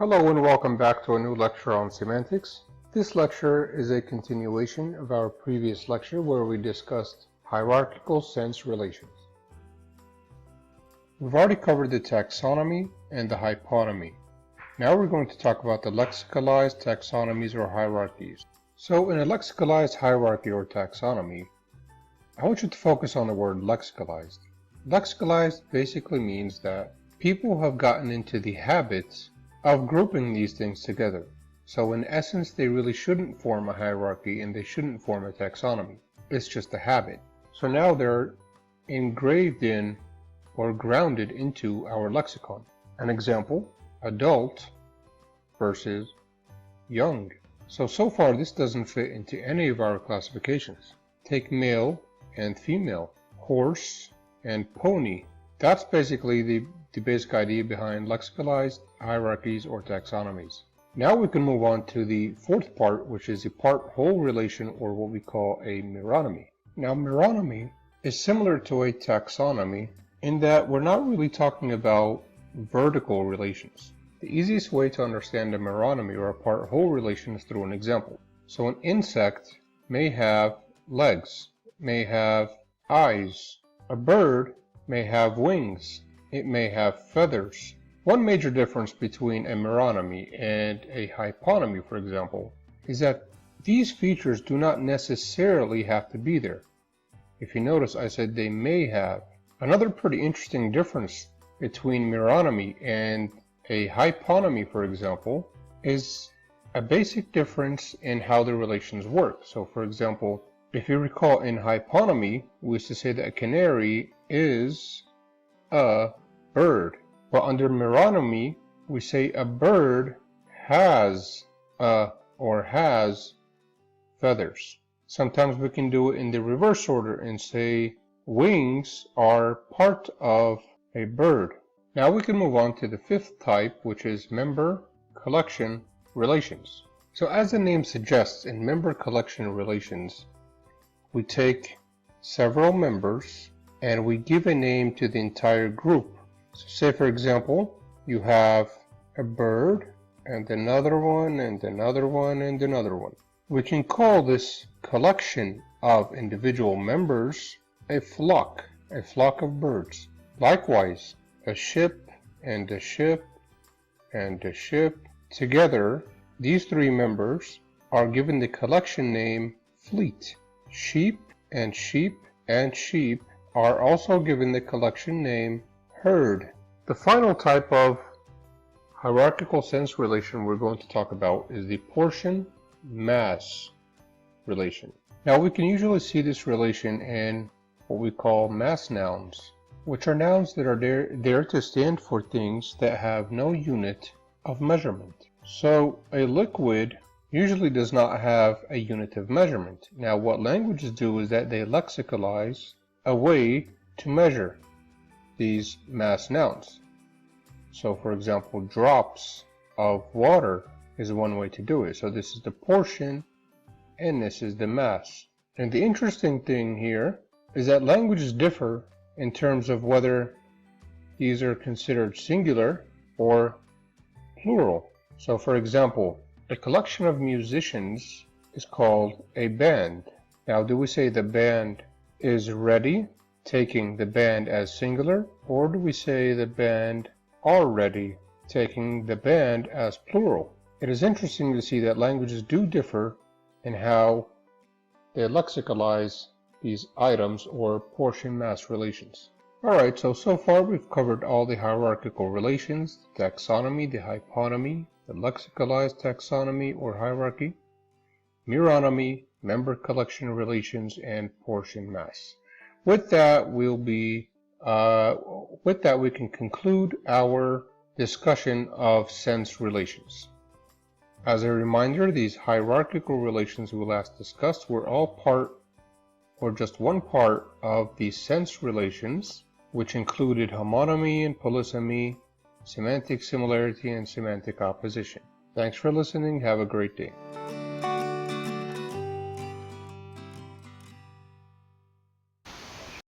Hello and welcome back to a new lecture on semantics. This lecture is a continuation of our previous lecture where we discussed hierarchical sense relations. We've already covered the taxonomy and the hyponymy. Now we're going to talk about the lexicalized taxonomies or hierarchies. So in a lexicalized hierarchy or taxonomy, I want you to focus on the word lexicalized. Lexicalized basically means that people have gotten into the habits of grouping these things together. So in essence, they really shouldn't form a hierarchy and they shouldn't form a taxonomy. It's just a habit. So now they're engraved in or grounded into our lexicon. An example, adult versus young. So far this doesn't fit into any of our classifications. Take male and female, horse and pony. That's basically the basic idea behind lexicalized hierarchies or taxonomies. Now we can move on to the fourth part, which is the part-whole relation, or what we call a meronymy. Now meronymy is similar to a taxonomy in that we're not really talking about vertical relations. The easiest way to understand a meronymy or a part-whole relation is through an example. So an insect may have legs, may have eyes. A bird may have wings. It may have feathers. One major difference between a meronymy and a hyponymy, for example, is that these features do not necessarily have to be there. If you notice, I said they may have. Another pretty interesting difference between meronymy and a hyponymy, for example, is a basic difference in how the relations work. So for example, if you recall, in hyponymy, we used to say that a canary is a bird. But under meronymy, we say a bird has has feathers. Sometimes we can do it in the reverse order and say wings are part of a bird. Now we can move on to the fifth type, which is member-collection relations. So as the name suggests, in member-collection relations, we take several members and we give a name to the entire group. So say for example, you have a bird and another one and another one and another one. We can call this collection of individual members a flock of birds. Likewise, a ship and a ship and a ship. Together, these three members are given the collection name fleet. Sheep and sheep and sheep are also given the collection name herd. The final type of hierarchical sense relation we're going to talk about is the portion-mass relation. Now we can usually see this relation in what we call mass nouns, which are nouns that are there to stand for things that have no unit of measurement. So a liquid usually does not have a unit of measurement. Now what languages do is that they lexicalize a way to measure these mass nouns. So for example, drops of water is one way to do it. So this is the portion and this is the mass. And the interesting thing here is that languages differ in terms of whether these are considered singular or plural. So for example, a collection of musicians is called a band. Now do we say the band is ready, taking the band as singular, or do we say the band are ready, taking the band as plural? It is interesting to see that languages do differ in how they lexicalize these items or portion-mass relations. Alright, so far we've covered all the hierarchical relations, the taxonomy, the hyponymy, the lexicalized taxonomy or hierarchy, meronymy, member collection relations, and portion mass. With that, we can conclude our discussion of sense relations. As a reminder, these hierarchical relations we last discussed were all part, or just one part, of the sense relations, which included homonymy and polysemy, semantic similarity, and semantic opposition. Thanks for listening. Have a great day.